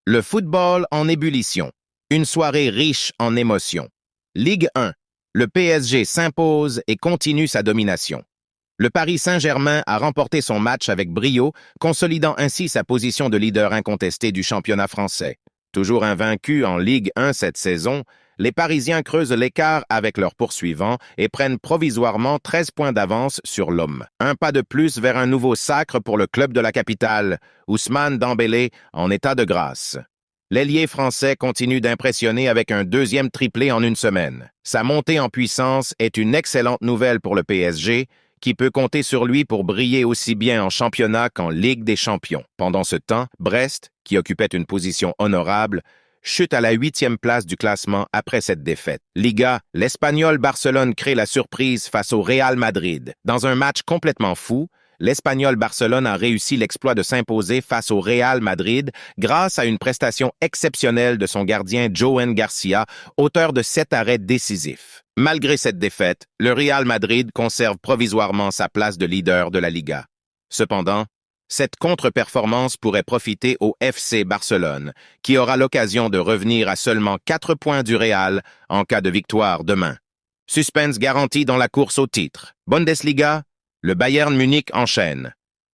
Le football en ébullition. Une soirée riche en émotions. Ligue 1. Le PSG s'impose et continue sa domination. Le Paris Saint-Germain a remporté son match avec brio, consolidant ainsi sa position de leader incontesté du championnat français. Toujours invaincus en Ligue 1 cette saison, les Parisiens creusent l'écart avec leurs poursuivants et prennent provisoirement 13 points d'avance sur l'Homme. Un pas de plus vers un nouveau sacre pour le club de la capitale, Ousmane Dembélé en état de grâce. L'ailier français continue d'impressionner avec un deuxième triplé en une semaine. Sa montée en puissance est une excellente nouvelle pour le PSG, qui peut compter sur lui pour briller aussi bien en championnat qu'en Ligue des Champions. Pendant ce temps, Brest, qui occupait une position honorable, chute à la 8e place du classement après cette défaite. Liga, l'Espagnol Barcelone crée la surprise face au Real Madrid. Dans un match complètement fou, l'Espagnol Barcelone a réussi l'exploit de s'imposer face au Real Madrid grâce à une prestation exceptionnelle de son gardien Johan Garcia, auteur de 7 arrêts décisifs. Malgré cette défaite, le Real Madrid conserve provisoirement sa place de leader de la Liga. Cependant, cette contre-performance pourrait profiter au FC Barcelone, qui aura l'occasion de revenir à seulement 4 points du Real en cas de victoire demain. Suspense garanti dans la course au titre. Bundesliga, le Bayern Munich enchaîne.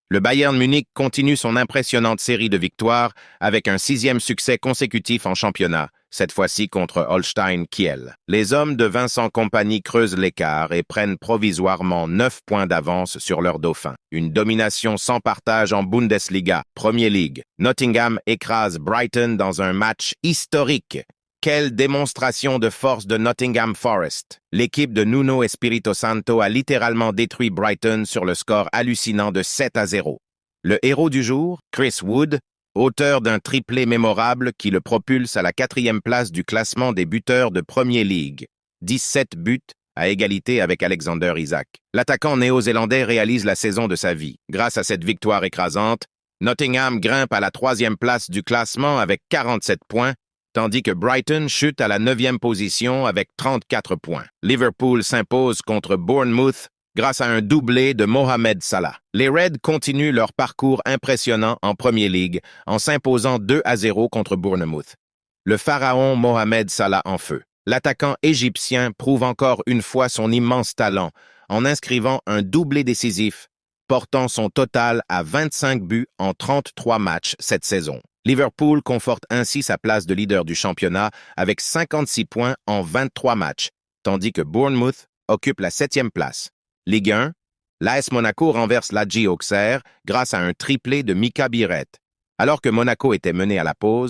Le Bayern Munich continue son impressionnante série de victoires avec un 6e succès consécutif en championnat, cette fois-ci contre Holstein Kiel. Les hommes de Vincent Kompany creusent l'écart et prennent provisoirement 9 points d'avance sur leur dauphin. Une domination sans partage en Bundesliga, Premier League. Nottingham écrase Brighton dans un match historique. Quelle démonstration de force de Nottingham Forest! L'équipe de Nuno Espirito Santo a littéralement détruit Brighton sur le score hallucinant de 7-0. Le héros du jour, Chris Wood, auteur d'un triplé mémorable qui le propulse à la 4e place du classement des buteurs de Premier League. 17 buts à égalité avec Alexander Isak. L'attaquant néo-zélandais réalise la saison de sa vie. Grâce à cette victoire écrasante, Nottingham grimpe à la 3e place du classement avec 47 points, tandis que Brighton chute à la 9e position avec 34 points. Liverpool s'impose contre Bournemouth grâce à un doublé de Mohamed Salah. Les Reds continuent leur parcours impressionnant en Premier League en s'imposant 2-0 contre Bournemouth. Le pharaon Mohamed Salah en feu. L'attaquant égyptien prouve encore une fois son immense talent en inscrivant un doublé décisif, portant son total à 25 buts en 33 matchs cette saison. Liverpool conforte ainsi sa place de leader du championnat avec 56 points en 23 matchs, tandis que Bournemouth occupe la 7e place. Ligue 1, l'AS Monaco renverse l'AG Auxerre grâce à un triplé de Mika Biret. Alors que Monaco était mené à la pause,